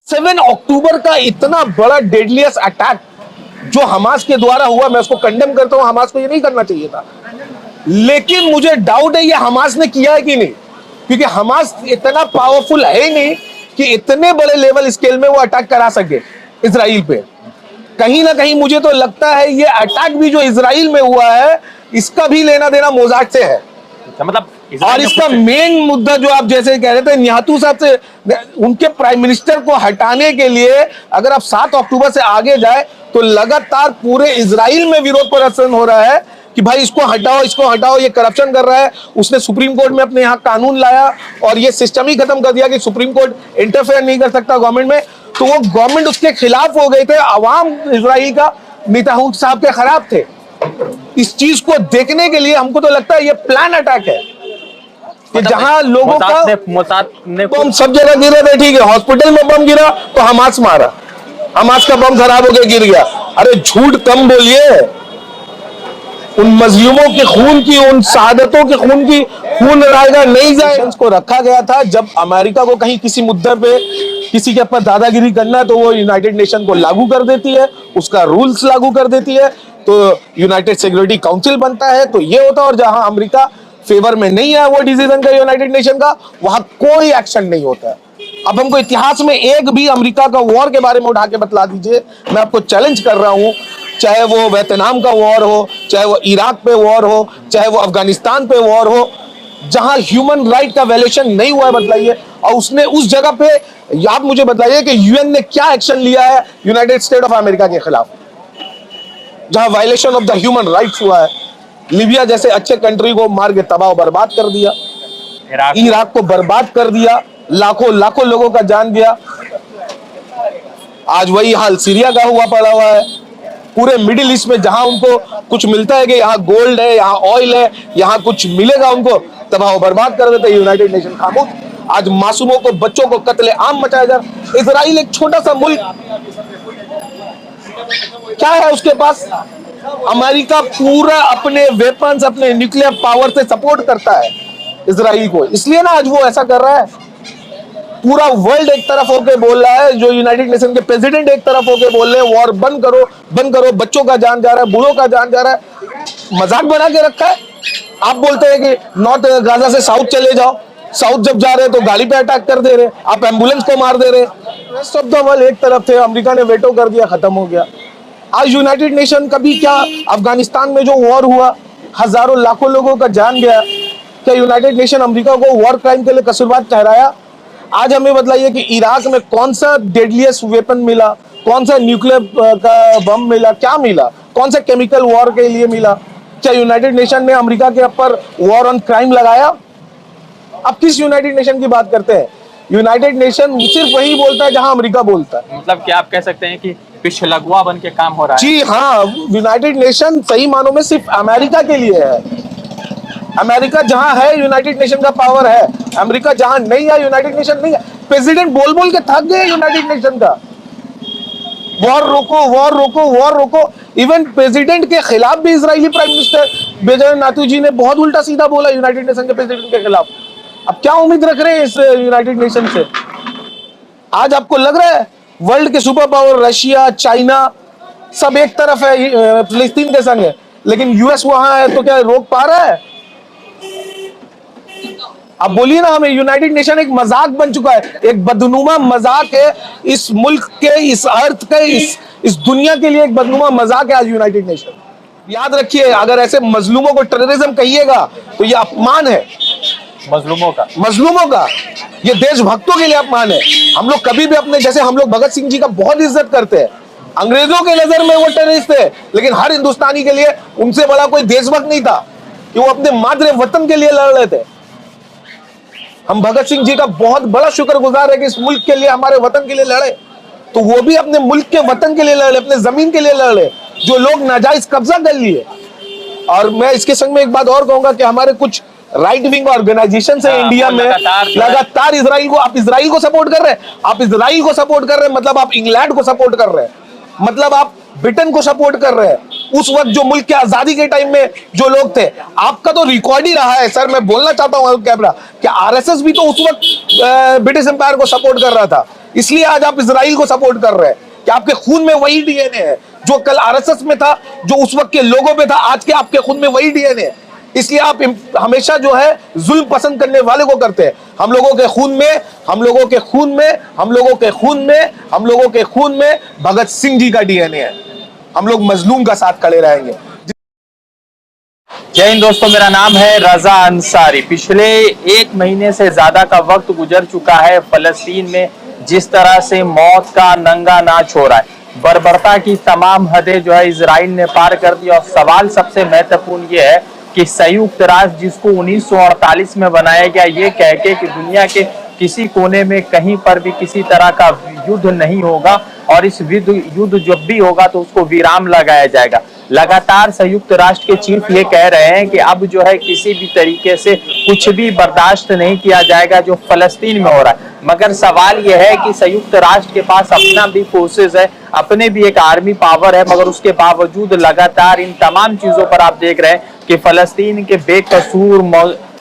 7 अक्टूबर का इतना बड़ा डेडलियस्ट अटैक जो हमास के द्वारा हुआ, मैं उसको कंडेम करता हूं। हमास को ये नहीं करना चाहिए था, लेकिन मुझे डाउट है ये हमास ने किया है कि नहीं, क्योंकि हमास इतना पावरफुल है ही नहीं कि इतने बड़े लेवल स्केल में वो अटैक करा सके इजराइल पे। कहीं ना कहीं मुझे तो लगता है ये अटैक भी जो इजराइल में हुआ है, इसका भी लेना देना मोसाद से है। मतलब और इसका मेन मुद्दा जो आप जैसे कह रहे थे निहतू साहब से, उनके प्राइम मिनिस्टर को हटाने के लिए अगर आप 7 अक्टूबर से आगे जाए तो लगातार पूरे इजराइल में विरोध प्रदर्शन हो रहा है कि भाई इसको हटाओ, इसको हटाओ, ये करप्शन कर रहा है। उसने सुप्रीम कोर्ट में अपने यहाँ कानून लाया और ये सिस्टम ही खत्म कर दिया कि सुप्रीम कोर्ट इंटरफेयर नहीं कर सकता गवर्नमेंट में। तो वो गवर्नमेंट उसके खिलाफ हो गए थे। अवाम इजराइल का नेताहू साहब के खिलाफ थे। इस चीज को देखने के लिए हमको तो लगता है ये प्लान अटैक है कि जहां लोगों का बम सब जगह गिरे थे। ठीक है, हॉस्पिटल में बम गिरा तो हमास मारा, हमास का बम खराब होकर गिर गया। अरे झूठ कम बोलिए, उन मजलूमों के खून की, उन शहादतों के खून की खून लड़ाएगा नहीं जाए को रखा गया था। जब अमेरिका को कहीं किसी मुद्दे पे किसी के ऊपर दादागिरी करना है तो वो यूनाइटेड नेशन को लागू कर देती है, उसका रूल्स लागू कर देती है, तो यूनाइटेड सिक्योरिटी काउंसिल बनता है, तो ये होता है। और जहां अमेरिका फेवर में नहीं है वो डिसीजन का यूनाइटेड नेशन का, वहां कोई एक्शन नहीं होता है। अब हमको इतिहास में एक भी अमेरिका का वॉर के बारे में उठा के बतला दीजिए, मैं आपको चैलेंज कर रहा हूं। चाहे वो वियतनाम का वॉर हो, चाहे वो इराक पे वॉर हो, चाहे वो अफगानिस्तान पे वॉर हो, जहां ह्यूमन राइट का वायलेशन नहीं हुआ है, बतलाइए। और उसने उस जगह पे, आप मुझे बताइए कि यूएन ने क्या एक्शन लिया है यूनाइटेड स्टेट ऑफ अमेरिका के खिलाफ, जहां violation of the human rights हुआ है। लीबिया जैसे अच्छे कंट्री को मार के तबाह बर्बाद कर दिया, इराक को बर्बाद कर दिया, लाखों लाखों लोगों का जान गया। आज वही हाल सीरिया का हुआ पड़ा हुआ है। पूरे मिडिल ईस्ट में जहां उनको कुछ मिलता है कि यहाँ गोल्ड है, यहाँ ऑयल है, यहाँ कुछ मिलेगा, उनको तबाह बर्बाद कर देते यूनाइटेड नेशन खामोश। आज मासूमों को, बच्चों को कत्ले आम मचाया जा रहा। इजराइल एक छोटा सा मुल्क, क्या है उसके पास? अमेरिका पूरा अपने वेपन्स, अपने न्यूक्लियर पावर से सपोर्ट करता है इजराइल को, इसलिए ना आज वो ऐसा कर रहा है। पूरा वर्ल्ड एक तरफ होके बोल रहा है, जो यूनाइटेड नेशन के प्रेसिडेंट एक तरफ होके बोल रहे हैं वॉर बंद करो, बंद करो। बच्चों का जान जा रहा है, बूढ़ों का जान जा रहा है। मजाक बना के रखा है। आप बोलते हैं कि नॉर्थ गाजा से साउथ चले जाओ, साउथ जब जा रहे हैं तो गाड़ी पे अटैक कर दे रहे, आप एम्बुलेंस को मार दे रहे। सब तो वर्ल्ड एक तरफ थे, अमेरिका ने वेटो कर दिया, खत्म हो गया। आज यूनाइटेड नेशन कभी क्या, अफगानिस्तान में जो वॉर हुआ, हजारों लाखों लोगों का जान गया, क्या यूनाइटेड नेशन अमेरिका को वॉर क्राइम के लिए कसूरवार ठहराया? आज हमें बतलाइए कि इराक में कौन सा डेडलिएस्ट वेपन मिला, कौन सा न्यूक्लियर का बम मिला, क्या मिला, कौन सा केमिकल वॉर के लिए मिला? क्या यूनाइटेड नेशन ने अमेरिका के ऊपर वॉर ऑन क्राइम लगाया? अब किस यूनाइटेड नेशन की बात करते हैं? यूनाइटेड नेशन सिर्फ वही बोलता है जहां अमेरिका बोलता है। मतलब क्या आप कह सकते हैं कि पिछलगुआ बन के काम हो रहा है? जी हाँ, यूनाइटेड नेशन सही मानों में सिर्फ अमेरिका के लिए है। अमेरिका जहां है यूनाइटेड नेशन का पावर है, अमेरिका जहां नहीं है यूनाइटेड नेशन नहीं है। प्रेसिडेंट बोल बोल के थक गए यूनाइटेड नेशन का, वॉर रोको, वॉर रोको, वॉर रोको। इवन प्रेसिडेंट के खिलाफ भी Israeli prime minister Benjamin Netanyahu ji ने बहुत उल्टा सीधा बोला यूनाइटेड नेशन के प्रेसिडेंट के खिलाफ। अब क्या उम्मीद रख रहे हैं इस यूनाइटेड नेशन से? आज आपको लग रहा है वर्ल्ड के सुपर पावर रशिया, चाइना सब एक तरफ है, फिलिस्तीन के संग है, लेकिन यूएस वहां है तो क्या रोक पा रहा है? अब बोलिए ना हमें, यूनाइटेड नेशन एक मजाक बन चुका है, एक बदनुमा मजाक है इस मुल्क के, इस अर्थ के, इस दुनिया के लिए एक बदनुमा मजाक है आज यूनाइटेड नेशन। याद रखिए, अगर ऐसे मजलूमों को टेररिज्म कहिएगा तो ये अपमान है मजलूमों का। ये देशभक्तों के लिए अपमान है। हम लोग कभी भी अपने, जैसे हम लोग भगत सिंह जी का बहुत इज्जत करते हैं, अंग्रेजों के नजर में वो टेररिस्ट थे, लेकिन हर हिंदुस्तानी के लिए उनसे बड़ा कोई देशभक्त नहीं था कि वो अपने मातृ वतन के लिए लड़ रहे थे। हम भगत सिंह जी का बहुत बड़ा शुक्रगुजार है कि इस मुल्क के लिए, हमारे वतन के लिए लड़े, तो वो भी अपने मुल्क के वतन के लिए लड़ रहे, अपने जमीन के लिए लड़ रहे, जो लोग नाजायज कब्जा कर लिए। और मैं इसके संग में एक बात और कहूंगा कि हमारे कुछ राइट विंग ऑर्गेनाइजेशन है इंडिया में, लगातार इजराइल को, आप इजराइल को सपोर्ट कर रहे हैं, आप इजराइल को सपोर्ट कर रहे हैं, मतलब आप इंग्लैंड को सपोर्ट कर रहे हैं, मतलब आप ब्रिटेन को सपोर्ट कर रहे हैं। उस वक्त जो मुल्क के आजादी के टाइम में जो लोग थे, आपका तो रिकॉर्ड ही रहा है सर। मैं बोलना चाहता हूं कैमरा कि आरएसएस भी तो उस वक्त ब्रिटिश एम्पायर को सपोर्ट कर रहा था। इसलिए आज आप इजराइल को सपोर्ट कर रहे हैं कि आपके खून में वही डीएनए है जो कल आरएसएस में था, जो उस वक्त के लोगों में था, आज के आपके खून में वही डीएनए है। इसलिए आप हमेशा जो है जुल्म पसंद करने वाले को करते हैं। हम लोगों के खून में, हम लोगों के खून में, हम लोगों के खून में, हम लोगों के खून में भगत सिंह जी का डीएनए है। हम लोग मजलूम का साथ खड़े रहेंगे। जय हिंद दोस्तों, मेरा नाम है रजा अंसारी। पिछले 1 महीने से ज्यादा का वक्त गुजर चुका है फलस्तीन में जिस तरह से मौत का नंगा नाच हो रहा है, बर्बरता की तमाम हदें जो है इजराइल ने पार कर दी। और सवाल सबसे महत्वपूर्ण ये है कि संयुक्त राष्ट्र जिसको 1948 में बनाया गया, ये कह के कि दुनिया के किसी कोने में कहीं पर भी किसी तरह का युद्ध नहीं होगा और इस युद्ध जब भी होगा तो उसको विराम लगाया जाएगा। लगातार संयुक्त राष्ट्र के चीफ ये कह रहे हैं कि अब जो है किसी भी तरीके से कुछ भी बर्दाश्त नहीं किया जाएगा जो फलस्तीन में हो रहा है। मगर सवाल यह है कि संयुक्त राष्ट्र के पास अपना भी फोर्सेस है, अपने भी एक आर्मी पावर है, मगर उसके बावजूद लगातार इन तमाम चीजों पर आप देख रहे हैं कि फलस्तीन के बेकसूर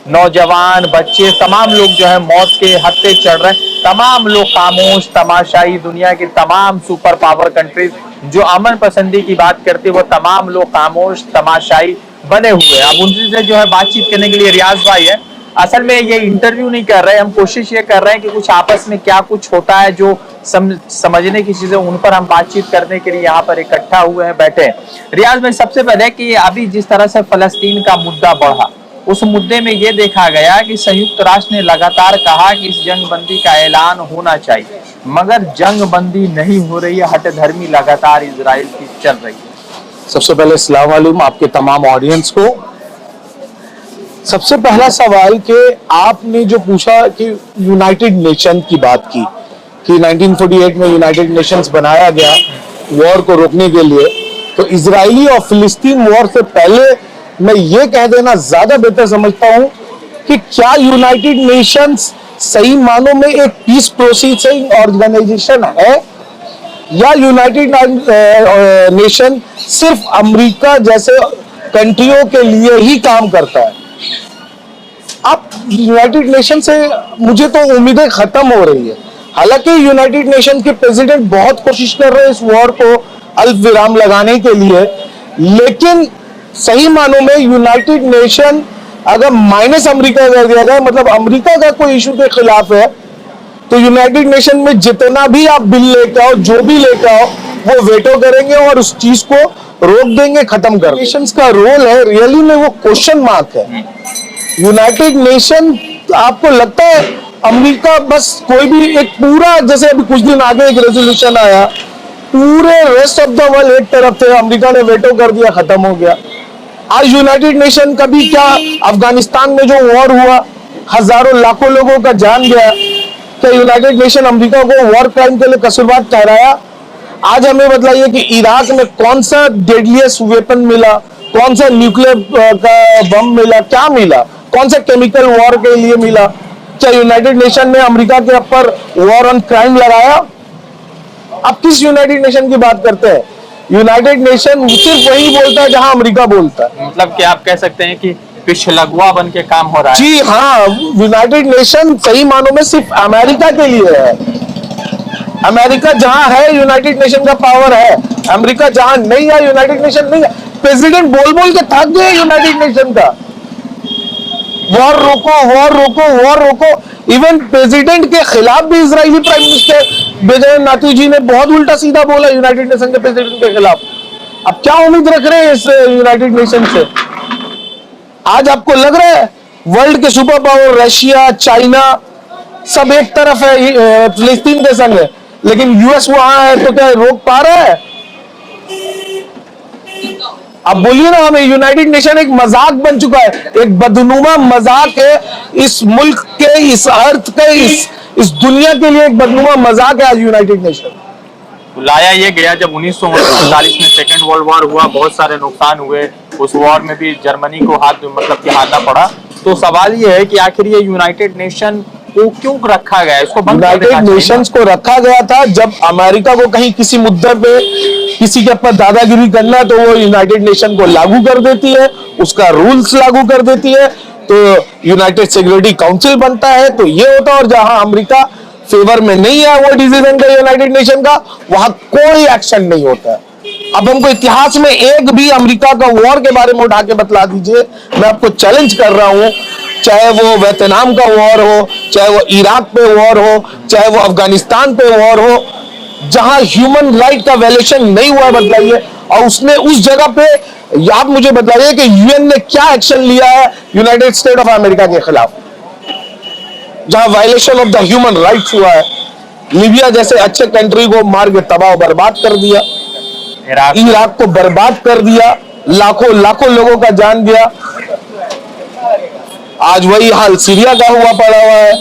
नौजवान, बच्चे, तमाम लोग जो है मौत के हत्थे चढ़ रहे हैं। तमाम लोग खामोश तमाशाई, दुनिया की तमाम सुपर पावर कंट्रीज जो अमन पसंदी की बात करते हैं वो तमाम लोग खामोश तमाशाई बने हुए हैं। अब उनसे जो है बातचीत करने के लिए रियाज भाई है। असल में ये इंटरव्यू नहीं कर रहे हैं, हम कोशिश ये कर रहे हैं कि कुछ आपस में क्या कुछ होता है जो समझने की चीजें, उन पर हम बातचीत करने के लिए यहाँ पर इकट्ठा हुए हैं, बैठे हैं। रियाज भाई, सबसे पहले कि अभी जिस तरह से फलस्तीन का मुद्दा बढ़ा, उस मुद्दे में ये देखा गया कि संयुक्त राष्ट्र ने लगातार कहा कि इस जंगबंदी का ऐलान होना चाहिए, मगर जंगबंदी नहीं हो रही है, हठधर्मी लगातार इजराइल की चल रही है। सबसे पहले अस्सलाम वालेकुम आपके तमाम ऑडियंस को। सबसे पहला सवाल कि आपने जो पूछा कि यूनाइटेड नेशन की बात की कि 1948 में यूनाइटेड नेशंस बनाया गया वॉर को रोकने के लिए, तो इजरायली और फिलिस्तीन वॉर से पहले मैं ये कह देना ज्यादा बेहतर समझता हूं कि क्या यूनाइटेड नेशंस सही मानों में एक पीस प्रोसेसिंग ऑर्गेनाइजेशन है या यूनाइटेड नेशन सिर्फ अमेरिका जैसे कंट्रियों के लिए ही काम करता है। अब यूनाइटेड नेशन से मुझे तो उम्मीदें खत्म हो रही है। हालांकि यूनाइटेड नेशन के प्रेसिडेंट बहुत कोशिश कर रहे हैं इस वॉर को अल्प विराम लगाने के लिए, लेकिन सही मानों में यूनाइटेड नेशन अगर माइनस अमेरिका कर दिया जाए, मतलब अमेरिका का कोई इशू के खिलाफ है, तो यूनाइटेड नेशन में जितना भी आप बिल लेके आओ, जो भी लेके आओ, वो वेटो करेंगे और उस चीज को रोक देंगे, खत्म कर। नेशंस का रोल है रियली में वो क्वेश्चन मार्क है। यूनाइटेड नेशन, आपको लगता है अमेरिका बस कोई भी एक पूरा, जैसे अभी कुछ दिन आगे एक रेजोल्यूशन आया, पूरे रेस्ट ऑफ द वर्ल्ड एक तरफ थे, अमेरिका ने वेटो कर दिया, खत्म हो गया। आज यूनाइटेड नेशन कभी क्या अफगानिस्तान में जो वॉर हुआ, हजारों लाखों लोगों का जान गया, क्या यूनाइटेड नेशन अमेरिका को वॉर क्राइम के लिए कसूरवार ठहराया? आज हमें बताइए कि इराक में कौन सा डेडलीस्ट वेपन मिला, कौन सा न्यूक्लियर का बम मिला, क्या मिला, कौन सा केमिकल वॉर के लिए मिला? क्या यूनाइटेड नेशन ने अमेरिका के ऊपर वॉर ऑन क्राइम लगाया? अब किस यूनाइटेड नेशन की बात करते हैं? यूनाइटेड नेशन सिर्फ वही बोलता है जहां अमेरिका बोलता है। मतलब कि आप कह सकते हैं कि पिछलगुआ बन के काम हो रहा है। जी हाँ, यूनाइटेड नेशन सही मानों में सिर्फ अमेरिका के लिए है। अमेरिका जहां है यूनाइटेड नेशन का पावर है, अमेरिका जहां नहीं है यूनाइटेड नेशन नहीं है। प्रेसिडेंट बोल बोल के थक गए यूनाइटेड नेशन का, वॉर रोको, वॉर रोको, वॉर रोको। इवन प्रेसिडेंट के खिलाफ भी Israeli prime minister Benjamin Netanyahu ने बहुत उल्टा सीधा बोला यूनाइटेड नेशन के प्रेसिडेंट के खिलाफ। अब क्या उम्मीद रख रहे हैं इस यूनाइटेड नेशन से? आज आपको लग रहा है वर्ल्ड के सुपर पावर रशिया, चाइना सब एक तरफ है, फिलिस्तीन के संग है, लेकिन यूएस वहां है तो क्या रोक पा रहा है? अब बोलिए ना, हमें यूनाइटेड नेशन एक मजाक बन चुका है, एक बदनुमा मजाक है इस मुल्क के, इस अर्थ के, इस दुनिया के लिए एक बदनुमा मजाक है आज यूनाइटेड नेशन। लाया ये गया जब 1947 में सेकेंड वर्ल्ड वॉर हुआ, बहुत सारे नुकसान हुए, उस वॉर में भी जर्मनी को हारना पड़ा। तो सवाल ये है कि आखिर ये यूनाइटेड नेशन को क्यों रखा गया? इसको यूनाइटेड नेशंस को रखा गया था जब अमेरिका को कहीं किसी मुद्दे पे किसी के ऊपर दादागिरी करना है तो वो यूनाइटेड नेशन को लागू कर देती है, उसका रूल्स लागू कर देती है, तो यूनाइटेड सिक्योरिटी काउंसिल बनता है, तो ये होता है। और जहां अमेरिका फेवर में नहीं है वो डिसीजन का यूनाइटेड नेशन का, वहां कोई एक्शन नहीं होता है। अब हमको इतिहास में एक भी अमेरिका का वॉर के बारे में उठा के बतला दीजिए, मैं आपको चैलेंज कर रहा हूं, चाहे वो वियतनाम का वॉर हो, चाहे वो इराक पे वॉर हो, चाहे वो अफगानिस्तान पे वॉर हो, जहां ह्यूमन राइट का वायलेशन नहीं हुआ बतलाइए। और उसने उस जगह पे आप मुझे बताइए कि यूएन ने क्या एक्शन लिया है यूनाइटेड स्टेट ऑफ अमेरिका के खिलाफ, जहां violation of the human rights हुआ है। लीबिया जैसे अच्छे कंट्री को मार के तबाह बर्बाद कर दिया, इराक को बर्बाद कर दिया, लाखों लाखों लोगों का जान दिया। आज वही हाल सीरिया का हुआ पड़ा हुआ है।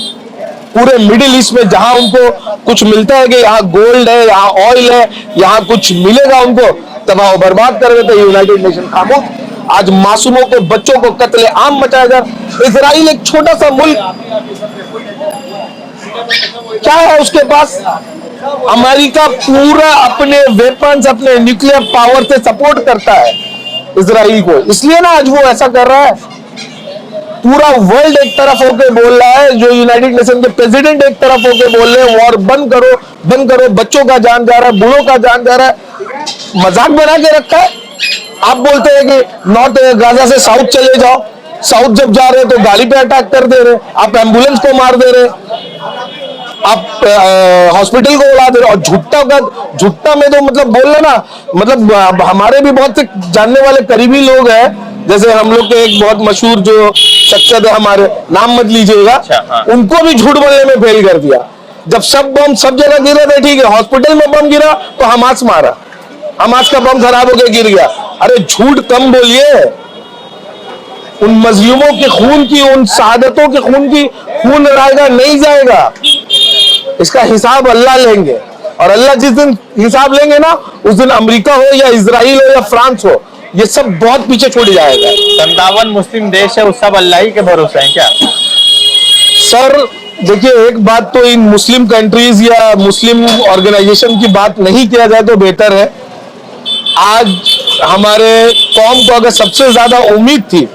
पूरे मिडिल ईस्ट में जहां उनको कुछ मिलता है कि यहाँ गोल्ड है, यहाँ ऑयल है, यहाँ कुछ मिलेगा, उनको तबाह बर्बाद कर देते यूनाइटेड नेशन खामोश। आज मासूमों को, बच्चों को कत्ले आम मचाया जा। इजराइल एक छोटा सा मुल्क, क्या है उसके पास? अमेरिका पूरा अपने वेपन्स, अपने न्यूक्लियर पावर से सपोर्ट करता है इजराइल को, इसलिए ना आज वो ऐसा कर रहा है। पूरा वर्ल्ड एक तरफ होके बोल रहा है, जो यूनाइटेड नेशन के प्रेसिडेंट एक तरफ होके बोल रहे हैं वॉर बंद करो, बंद करो, बच्चों का जान जा रहा है, बूढ़ों का जान जा रहा है। मजाक बना के रखा है। आप बोलते हैं कि नॉर्थ गाजा से साउथ चले जाओ, साउथ जब जा रहे तो गाड़ी पे अटैक कर दे रहे, आप एम्बुलेंस को मार दे रहे, आप हॉस्पिटल को उड़ा दे रहे। और झुट्टा में तो मतलब बोल रहे ना, मतलब हमारे भी बहुत से जानने वाले करीबी लोग हैं, जैसे हम लोग के एक बहुत मशहूर जो शख्सियत है, हमारे नाम मत लीजिएगा, हाँ। उनको भी झूठ बोलने में फेल कर दिया। जब सब बम सब जगह गिरे थे, ठीक है, हॉस्पिटल में बम गिरा तो हमास मारा, हमास का बम खराब होकर गिर गया। अरे झूठ कम बोलिए, उन मजलूमों के खून की, उन शहादतों के खून की, खून रहेगा नहीं जाएगा, इसका हिसाब अल्लाह लेंगे। और अल्लाह जिस दिन हिसाब लेंगे ना, उस दिन अमेरिका हो या इजराइल हो या फ्रांस हो, ये सब बहुत पीछे छूट जाएगा। 57 मुस्लिम देश है, उस सब अल्लाह ही के भरोसे हैं क्या? सर देखिए, एक बात तो इन मुस्लिम कंट्रीज या मुस्लिम ऑर्गेनाइजेशन की बात नहीं किया जाए तो बेहतर है। आज हमारे कौम को अगर सबसे ज्यादा उम्मीद थी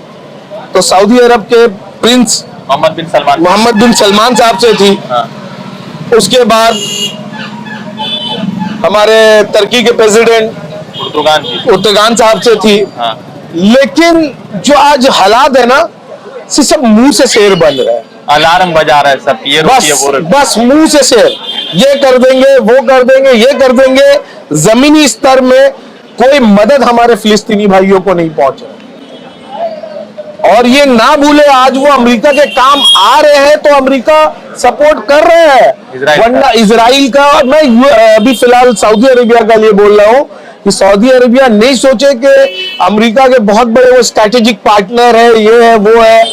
तो सऊदी अरब के प्रिंस मोहम्मद बिन सलमान साहब से थी। हाँ। उसके बाद हमारे तुर्की के प्रेसिडेंट उर्दुगान साहब से थी। हाँ। लेकिन जो आज हालात है ना, सब मुंह से शेर बन रहा है, अलार्म बजा रहा है सब, ये रोकिए वो रोकिए। बस मुंह से शेर, ये कर देंगे, वो कर देंगे, ये कर देंगे। जमीनी स्तर में कोई मदद हमारे फिलिस्तीनी भाइयों को नहीं पहुंचे। और ये ना भूले, आज वो अमेरिका के काम आ रहे हैं तो अमेरिका सपोर्ट कर रहे हैं, वरना इजराइल का। मैं अभी फिलहाल सऊदी अरेबिया का लिए बोल रहा हूं कि सऊदी अरेबिया नहीं सोचे कि अमेरिका के बहुत बड़े वो स्ट्रेटेजिक पार्टनर है, ये है वो है,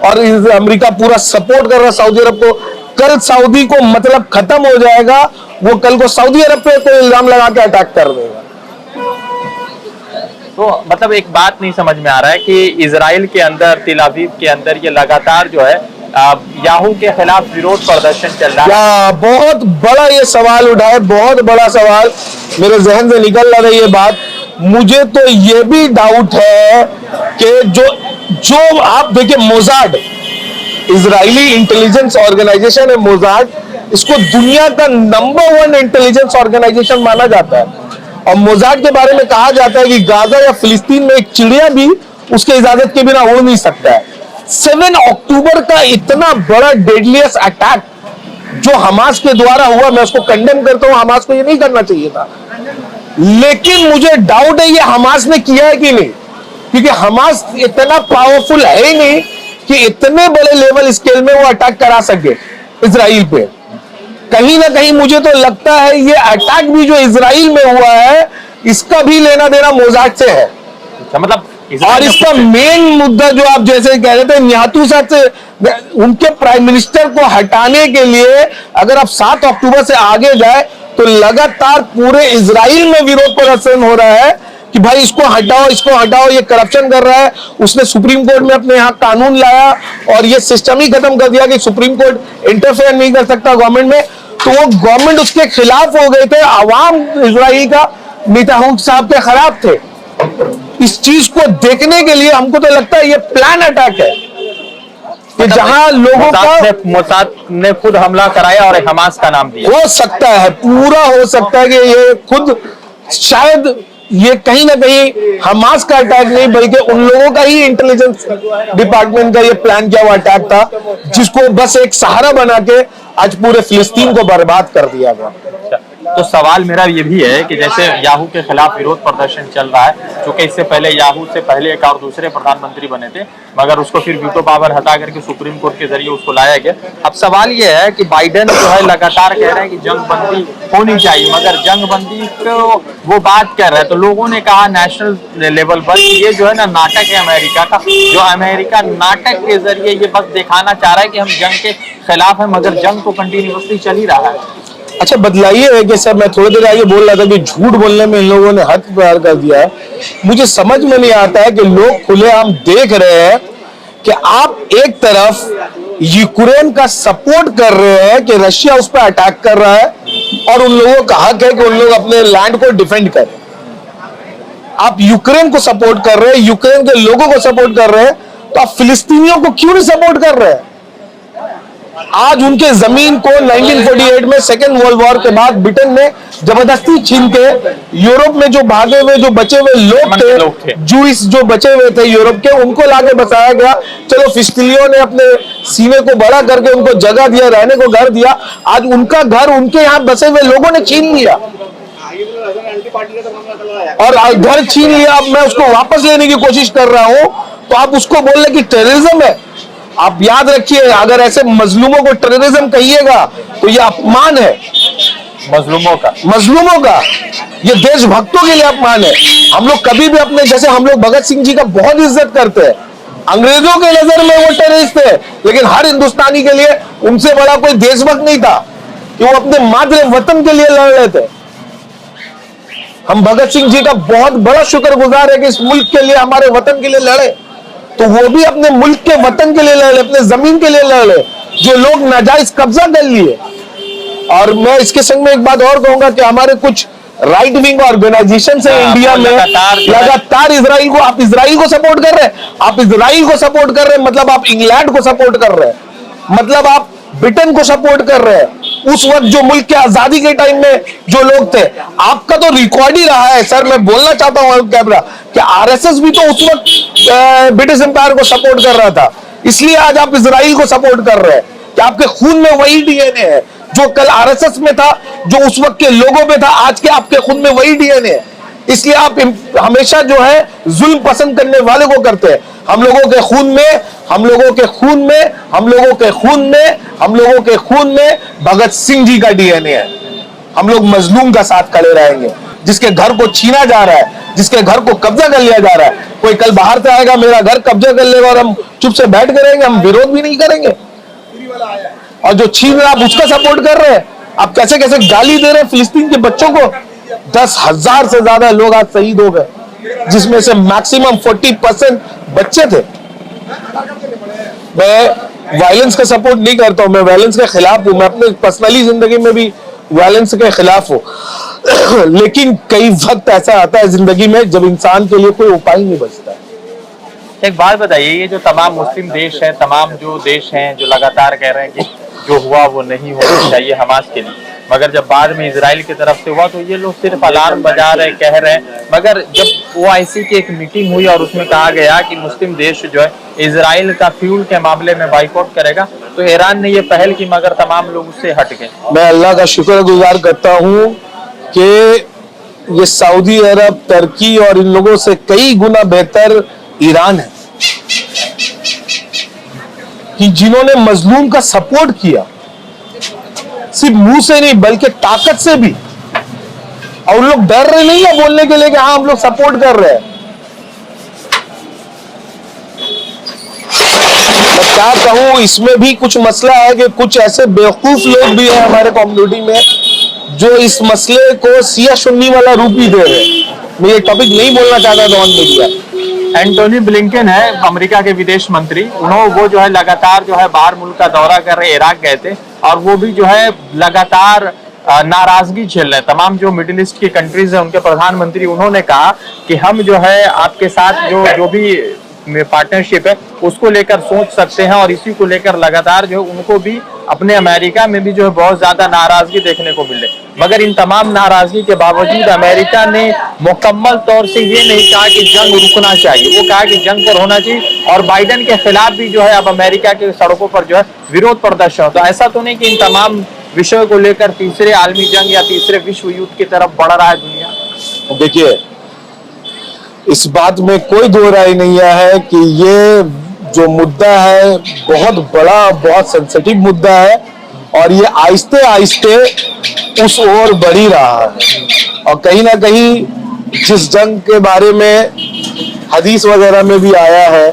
और अमेरिका पूरा सपोर्ट कर रहा है सऊदी अरब को। कल सऊदी को मतलब खत्म हो जाएगा, वो कल को सऊदी अरब पे कोई इल्जाम लगा के अटैक कर देगा। तो मतलब एक बात नहीं समझ में आ रहा है कि इजराइल के अंदर, तेल अवीव के अंदर ये लगातार जो है याहू के खिलाफ विरोध प्रदर्शन चल रहा है। बहुत बड़ा ये सवाल उठा है, बहुत बड़ा सवाल मेरे जहन से निकल रहा है ये बात। मुझे तो ये भी डाउट है कि जो आप देखिए, मोसाद इजरायली इंटेलिजेंस ऑर्गेनाइजेशन है, मोसाद, इसको दुनिया का नंबर 1 इंटेलिजेंस ऑर्गेनाइजेशन माना जाता है। और मोसाद के बारे में कहा जाता है कि गाजा या फिलिस्तीन में एक चिड़िया भी उसके इजाजत के बिना उड़ नहीं सकता है। 7 अक्टूबर का इतना बड़ा डेडलिएस्ट अटैक जो हमास के द्वारा हुआ, मैं उसको कंडेम करता हूं, हमास को ये नहीं करना चाहिए था। लेकिन मुझे डाउट है ये हमास ने किया है कि नहीं, क्योंकि हमास इतना पावरफुल है ही नहीं कि इतने बड़े लेवल स्केल में वो अटैक करा सके इजराइल पे। कहीं ना कहीं मुझे तो लगता है ये अटैक भी जो इजराइल में हुआ है, इसका भी लेना देना मोसाद से है। मतलब और इसका मेन मुद्दा जो आप जैसे कह रहे थे, नियातू साहब से, उनके प्राइम मिनिस्टर को हटाने के लिए अगर आप 7 अक्टूबर से आगे जाए तो लगातार पूरे इजराइल में विरोध प्रदर्शन हो रहा है कि भाई इसको हटाओ, इसको हटाओ, ये करप्शन कर रहा है। उसने सुप्रीम कोर्ट में अपने यहाँ कानून लाया और ये सिस्टम ही खत्म कर दिया कि सुप्रीम कोर्ट इंटरफेयर नहीं कर सकता गवर्नमेंट में। तो वो गवर्नमेंट उसके खिलाफ हो गए थे। अवाम इजराइल का नेताहू साहब के खिलाफ थे। इस चीज को देखने के लिए हमको तो लगता है ये प्लान अटैक है। कि जहां लोगों का मोसाद ने खुद हमला कराया और हमास का नाम दिया। हो सकता है, पूरा हो सकता है कि ये खुद शायद ये कहीं ना कहीं हमास का अटैक नहीं बल्कि उन लोगों का ही इंटेलिजेंस डिपार्टमेंट का ये प्लान किया हुआ अटैक था, जिसको बस एक सहारा बना के आज पूरे फिलिस्तीन को बर्बाद कर दिया गया। तो सवाल मेरा ये भी है कि जैसे याहू के खिलाफ विरोध प्रदर्शन चल रहा है, क्योंकि इससे पहले याहू से पहले एक और दूसरे प्रधानमंत्री बने थे, मगर उसको फिर वीटो पावर हटा करके सुप्रीम कोर्ट के जरिए उसको लाया गया। अब सवाल ये है कि बाइडेन जो है लगातार कह रहे हैं कि जंग बंदी होनी चाहिए, मगर जंग बंदी को वो बात कर रहे हैं, तो लोगों ने कहा नेशनल लेवल पर ये जो है ना नाटक है अमेरिका का, जो अमेरिका नाटक के जरिए ये बस दिखाना चाह रहा है कि हम जंग के खिलाफ है, मगर जंग तो कंटिन्यूअसली चल ही रहा है। अच्छा बदलाइए है कि सर, मैं थोड़ी देर आगे बोल रहा था कि झूठ बोलने में इन लोगों ने हद पार कर दिया है। मुझे समझ में नहीं आता है कि लोग खुलेआम देख रहे हैं कि आप एक तरफ यूक्रेन का सपोर्ट कर रहे हैं कि रशिया उस पर अटैक कर रहा है और उन लोगों का हक है कि उन लोग अपने लैंड को डिफेंड करें। आप यूक्रेन को सपोर्ट कर रहे हैं, यूक्रेन के लोगों को सपोर्ट कर रहे हैं, तो आप फिलिस्तीनियों को क्यों नहीं सपोर्ट कर रहे हैं? आज उनके जमीन को 1948 में सेकेंड वर्ल्ड वॉर के बाद ब्रिटेन ने जबरदस्ती छीन के यूरोप में जो भागे हुए जो बचे हुए लोग थे, जूइस जो बचे हुए थे यूरोप के, उनको लाके बसाया गया। चलो फिलिस्तीनियों ने अपने सीने को बड़ा करके उनको जगह दिया, रहने को घर दिया। आज उनका घर उनके यहाँ बसे हुए लोगों ने छीन लिया और घर छीन लिया। अब मैं उसको वापस लेने की कोशिश कर रहा हूं, तो आप उसको बोल रहे कि टेररिज्म है। आप याद रखिए, अगर ऐसे मजलूमों को टेररिज्म कहिएगा तो ये अपमान है मजलूमों का, ये देशभक्तों के लिए अपमान है। हम लोग कभी भी अपने, जैसे हम लोग भगत सिंह जी का बहुत इज्जत करते हैं, अंग्रेजों के नजर में वो टेररिस्ट थे, लेकिन हर हिंदुस्तानी के लिए उनसे बड़ा कोई देशभक्त नहीं था कि वो अपने मातृ वतन के लिए लड़ रहे थे। हम भगत सिंह जी का बहुत बड़ा शुक्रगुजार है कि इस मुल्क के लिए, हमारे वतन के लिए लड़े, तो वो भी अपने मुल्क के वतन के लिए लड़े, अपने जमीन के लिए लड़े, जो लोग नाजायज कब्जा कर लिए। और मैं इसके संग में एक बात और कहूंगा कि हमारे कुछ राइट विंग ऑर्गेनाइजेशन है इंडिया में लगातार इजराइल को सपोर्ट कर रहे हैं। आप इजराइल को सपोर्ट कर रहे हैं मतलब आप इंग्लैंड को सपोर्ट कर रहे हैं, मतलब आप ब्रिटेन को सपोर्ट कर रहे हैं। उस वक्त जो मुल्क के आजादी के टाइम में जो लोग थे, आपका तो रिकॉर्ड ही रहा है सर। मैं बोलना चाहता हूं कैमरा कि आरएसएस भी तो उस वक्त ब्रिटिश एम्पायर को सपोर्ट कर रहा था, इसलिए आज आप इजराइल को सपोर्ट कर रहे हैं कि आपके खून में वही डीएनए है जो कल आरएसएस में था, जो उस वक्त के लोगों में था, आज के आपके खून में वही डीएनए है। इसलिए आप हमेशा जो है जुल्म पसंद करने वाले को करते हैं। हम लोगों के खून में भगत सिंह जी का डीएनए है। हम लोग मजलूम का साथ खड़े रहेंगे, जिसके घर को छीना जा रहा है, जिसके घर को कब्जा कर लिया जा रहा है। कोई कल बाहर से आएगा, मेरा घर कब्जा कर लेगा और हम चुप से बैठ के रहेंगे, हम विरोध भी नहीं करेंगे। और जो छीन रहा आप उसका सपोर्ट कर रहे हैं। आप कैसे कैसे गाली दे रहे हैं फिलिस्तीन के बच्चों को। 10,000 से ज्यादा लोग आज शहीद हो गए, जिसमें से मैक्सिमम 40% बच्चे थे। मैं वायलेंस का सपोर्ट नहीं करता हूं, मैं वायलेंस के खिलाफ हूं। मैं अपने पर्सनली जिंदगी में भी वायलेंस के खिलाफ हूं लेकिन कई वक्त ऐसा आता है जिंदगी में जब इंसान के लिए कोई उपाय नहीं बचता है। एक बात बताइए, ये जो तमाम मुस्लिम देश हैं, तमाम जो देश हैं जो लगातार कह रहे हैं कि जो हुआ वो नहीं होना चाहिए हमास के लिए, मगर जब बाद में इजराइल की तरफ से हुआ तो ये लोग सिर्फ अलार्म बजा रहे, कह रहे हैं। मगर जब OIC की एक मीटिंग हुई और उसमें कहा गया कि मुस्लिम देश जो है इजराइल का फ्यूल के मामले में बाइकआउट करेगा, तो ईरान ने ये पहल की, मगर तमाम लोग उससे हट गए। मैं अल्लाह का शुक्रगुजार करता हूँ कि ये सऊदी अरब, तुर्की और इन लोगों से कई गुना बेहतर ईरान है कि जिन्होंने मजलूम का सपोर्ट किया, सिर्फ मुंह से नहीं बल्कि ताकत से भी। और लोग डर रहे नहीं है बोलने के लिए कि हाँ हम लोग सपोर्ट कर रहे हैं। मैं क्या कहूं, इसमें भी कुछ मसला है कि कुछ ऐसे बेवकूफ लोग भी हैं हमारे कम्युनिटी में जो इस मसले को सिया सुन्नी वाला रूप भी दे रहे हैं। मैं ये टॉपिक नहीं बोलना चाहता था ऑन मीडिया। एंटोनी ब्लिंकन है अमेरिका के विदेश मंत्री, वो जो है लगातार जो है बाहर मुल्क का दौरा कर रहे, इराक गए थे और वो भी जो है लगातार नाराजगी झेल रहे हैं। तमाम जो मिडिल ईस्ट की कंट्रीज है उनके प्रधानमंत्री, उन्होंने कहा कि हम जो है आपके साथ जो भी में पार्टनरशिप है उसको लेकर सोच सकते हैं, और इसी को लेकर लगातार जो है उनको भी अपने अमेरिका में भी जो है बहुत ज्यादा नाराजगी देखने को मिल रही। मगर इन तमाम नाराजगी के बावजूद अमेरिका ने मुकम्मल तौर से ये नहीं कहा कि जंग रुकना चाहिए, वो कहा कि जंग पर होना चाहिए, और बाइडेन के खिलाफ भी जो है अब अमेरिका के सड़कों पर जो है विरोध प्रदर्शन होता है। ऐसा तो नहीं कि इन तमाम विषयों को लेकर तीसरे आलमी जंग या तीसरे विश्व युद्ध की तरफ बढ़ रहा है दुनिया? देखिए, इस बात में कोई दो राय नहीं है कि ये जो मुद्दा है बहुत बड़ा, बहुत सेंसिटिव मुद्दा है, और ये आहिस्ते आहिस्ते उस ओर बढ़ ही रहा है। और कहीं ना कहीं जिस जंग के बारे में हदीस वगैरह में भी आया है,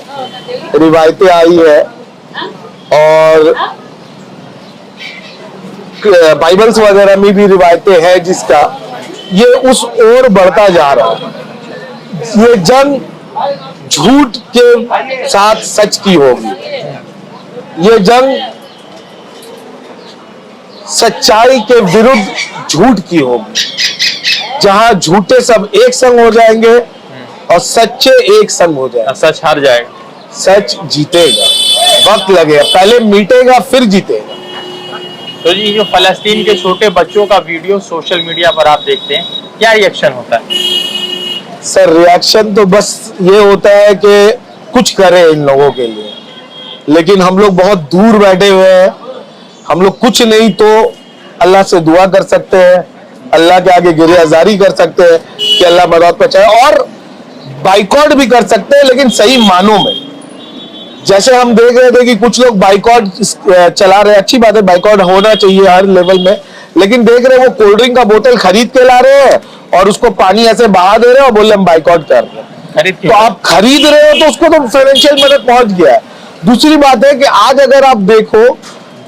रिवायतें आई है, और बाइबल्स वगैरह में भी रिवायतें हैं, जिसका ये उस ओर बढ़ता जा रहा है। ये जंग झूठ के साथ सच की होगी, ये जंग सच्चाई के विरुद्ध झूठ की होगी, जहां झूठे सब एक संग हो जाएंगे और सच्चे एक संग हो जाएंगे। सच हार जाएगा, सच जीतेगा, वक्त लगेगा, पहले मिटेगा फिर जीतेगा। तो ये जो फलस्तीन के छोटे बच्चों का वीडियो सोशल मीडिया पर आप देखते हैं, क्या रिएक्शन होता है? सर, रिएक्शन तो बस ये होता है कि कुछ करें इन लोगों के लिए, लेकिन हम लोग बहुत दूर बैठे हुए हैं। हम लोग कुछ नहीं तो अल्लाह से दुआ कर सकते हैं, अल्लाह के आगे गिरियाजारी कर सकते हैं कि अल्लाह मदद पहुंचाए, और बाइकॉट भी कर सकते हैं, लेकिन सही मानों में। जैसे हम देख रहे थे कि कुछ लोग बाइकॉट चला रहे हैं, अच्छी बात है, बाइकॉट होना चाहिए हर लेवल में, लेकिन देख रहे हैं वो कोल्ड ड्रिंक का बोतल खरीद के ला रहे हैं और उसको पानी ऐसे बहा दे रहे हैं और बोले हम बाइकॉट कर रहे हैं। तो आप खरीद रहे हो तो उसको तो फाइनेंशियल मदद पहुंच गया है। दूसरी बात है कि आज अगर आप देखो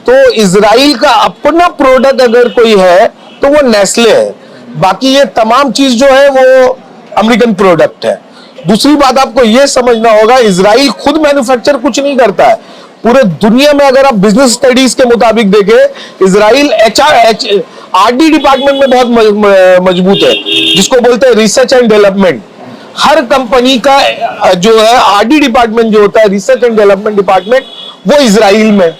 तो इजराइल का अपना प्रोडक्ट अगर कोई है तो वो नेस्ले है, बाकी ये तमाम चीज जो है वो अमेरिकन प्रोडक्ट है। दूसरी बात आपको ये समझना होगा, इजराइल खुद मैन्युफैक्चर कुछ नहीं करता है। पूरे दुनिया में अगर आप बिजनेस स्टडीज के मुताबिक देखें, इजराइल आरडी डिपार्टमेंट में बहुत मजबूत है, जिसको बोलते हैं research and development. Her company का जो है आरडी डिपार्टमेंट जो होता है, रिसर्च एंड डेवलपमेंट डिपार्टमेंट, वो इजराइल में।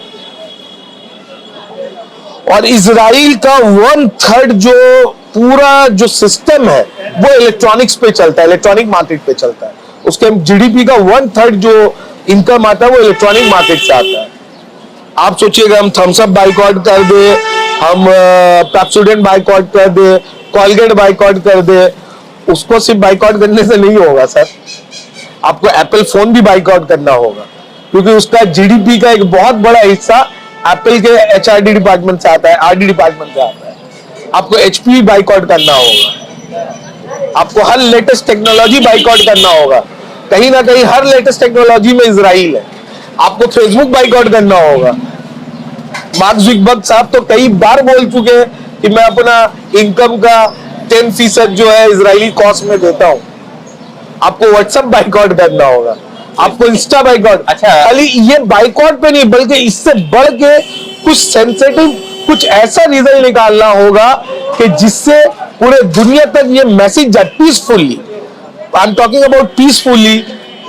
और इजराइल का 1/3 जो पूरा जो सिस्टम है वो इलेक्ट्रॉनिक्स पे चलता है, इलेक्ट्रॉनिक मार्केट पे चलता है। उसके जीडीपी का 1/3 जो इनकम आता है वो इलेक्ट्रॉनिक मार्केट से आता है। आप सोचिएगा, हम थम्स अप बाइकआउट कर दे, हम पेप्सोडेंट बाइकआउट कर दे, कॉलगेट बाइकआउट कर दे, उसको सिर्फ बाइकआउट करने से नहीं होगा सर। आपको एप्पल फोन भी बाइकआउट करना होगा, क्योंकि उसका जीडीपी का एक बहुत बड़ा हिस्सा एप्पल के एचआरडी डिपार्टमेंट से आता है, आरडी डिपार्टमेंट से आता है। आपको एचपी बाइकआउट करना होगा, आपको हर लेटेस्ट टेक्नोलॉजी बाइकआउट करना होगा। कहीं ना कहीं हर लेटेस्ट टेक्नोलॉजी में इजराइल है। आपको फेसबुक बाइकआउट करना होगा। मार्क जुकरबर्ग साहब तो कई बार बोल चुके हैं कि मैं अपना इनकम का 10% जो है इजरायली कॉस्ट में देता हूं। आपको व्हाट्सएप बाइकआउट करना होगा, आपको इंस्टा बाइकआउट। अच्छा, खाली ये बाइकआउट पे नहीं, बल्कि इससे बढ़ के कुछ सेंसिटिव, कुछ ऐसा रिजल्ट निकालना होगा कि जिससे पूरे दुनिया तक ये मैसेज जाए peacefully. I am talking about peacefully.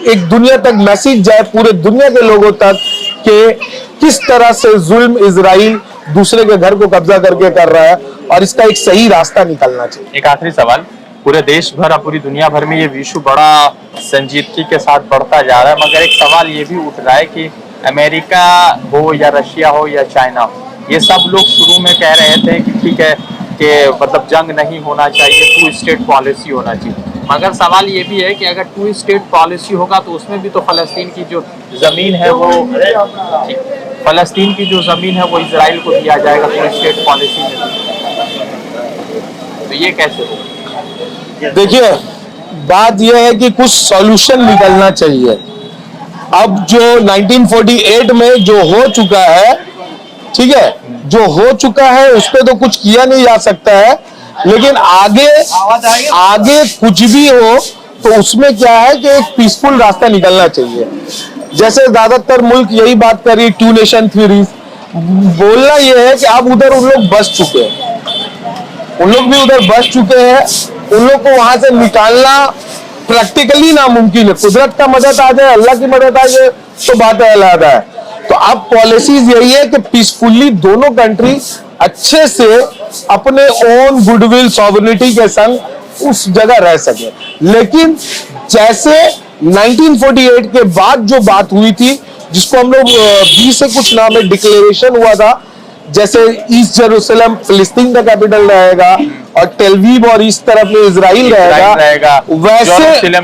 एक दुनिया तक मैसेज जाए, पूरे दुनिया के लोगों तक, कि किस तरह से जुल्म इजराइल दूसरे के घर को कब्जा करके कर रहा है, और इसका एक सही रास्ता निकलना चाहिए। एक आखिरी सवाल, पूरे देश भर और पूरी दुनिया भर में ये विश्व बड़ा संजीदगी के साथ बढ़ता जा रहा है, मगर एक सवाल ये भी उठ रहा है कि अमेरिका हो या रशिया हो या चाइना हो, ये सब लोग शुरू में कह रहे थे कि ठीक है कि मतलब जंग नहीं होना चाहिए, 2 स्टेट पॉलिसी होना चाहिए। मगर सवाल ये भी है कि अगर 2 स्टेट पॉलिसी होगा तो उसमें भी तो फलस्तीन की जो जमीन है वो इजराइल को दिया जाएगा 2 स्टेट पॉलिसी में, तो ये कैसे होगा? देखिए, बात यह है कि कुछ सॉल्यूशन निकलना चाहिए। अब जो 1948 में जो हो चुका है, ठीक है, जो हो चुका है उस पर तो कुछ किया नहीं जा सकता है, लेकिन आगे कुछ भी हो तो उसमें क्या है कि एक पीसफुल रास्ता निकलना चाहिए। जैसे ज्यादातर मुल्क यही बात कर रही, 2 नेशन थ्योरी। बोलना यह है कि अब उधर उन लोग बस चुके हैं, उन लोग भी उधर बस चुके हैं, उन लोग को वहां से निकालना प्रैक्टिकली नामुमकिन है। कुदरत का मदद आ जाए, अल्लाह की मदद आ जाए तो बात अलग है। तो अब पॉलिसीज यही है कि पीसफुली दोनों कंट्री अच्छे से अपने ओन गुडविल सॉवरेनिटी के संग उस जगह रह सके। लेकिन जैसे 1948 के बाद जो बात हुई थी, जिसको हम लोग 20 से कुछ नाम में डिक्लेरेशन हुआ था, जैसे ईस्ट जेरूसलम फिलिस्तीन का कैपिटल रहेगा और टेलवीव और इस तरफ में इजराइल रहेगा, वैसे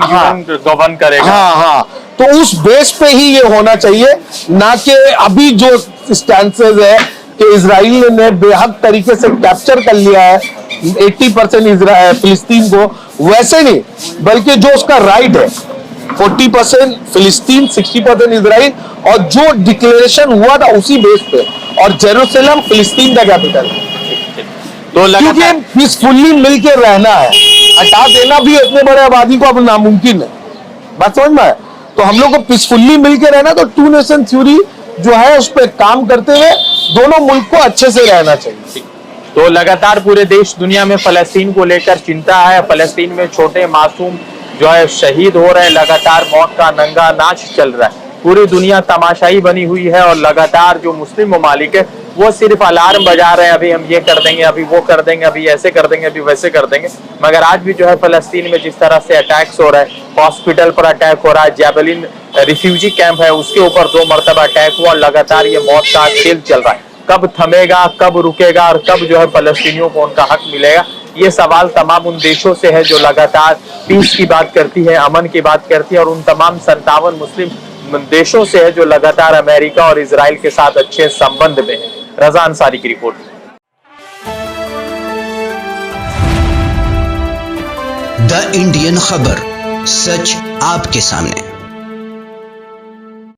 गवर्न करेगा। हाँ, तो उस बेस पे ही ये होना चाहिए, ना कि अभी जो स्टैंसेस है कि इजराइल ने बेहद तरीके से कैप्चर कर लिया है 80% फिलिस्तीन को, वैसे नहीं, बल्कि जो उसका राइट है 40% फिलिस्तीन 60% इजराइल, और जो डिक्लेरेशन हुआ था उसी बेस पे, और जेरूसलम फिलिस्तीन का कैपिटल है। तो क्योंकि पीसफुली मिलकर रहना है, हटा देना भी इतने बड़े आबादी को अब नामुमकिन है। बात समझ में आए? तो हम लोग को पीसफुली मिलकर रहना, तो टू नेशन थ्योरी जो है उस पर काम करते हुए दोनों मुल्क को अच्छे से रहना चाहिए। तो लगातार पूरे देश दुनिया में फलस्तीन को लेकर चिंता है। फलस्तीन में छोटे मासूम जो है शहीद हो रहे हैं, लगातार मौत का नंगा नाच चल रहा है। पूरी दुनिया तमाशाई बनी हुई है और लगातार जो मुस्लिम ममालिक है वो सिर्फ अलार्म बजा रहे हैं, अभी हम ये कर देंगे, अभी वो कर देंगे, अभी ऐसे कर देंगे, अभी वैसे कर देंगे। मगर आज भी जो है फलस्तीन में जिस तरह से अटैक्स हो रहा है, हॉस्पिटल पर अटैक हो रहा है, जैबलिन रिफ्यूजी कैंप है उसके ऊपर 2 मरतबा अटैक हुआ, लगातार ये मौत का खेल चल रहा है। कब थमेगा, कब रुकेगा और कब जो है फलस्तीनियों को उनका हक मिलेगा, ये सवाल तमाम उन देशों से है जो लगातार पीस की बात करती है, अमन की बात करती है, और उन तमाम 57 मुस्लिम देशों से है जो लगातार अमेरिका और इजराइल के साथ अच्छे संबंध में है। रजा अंसारी की रिपोर्ट। द इंडियन खबर, सच आपके सामने।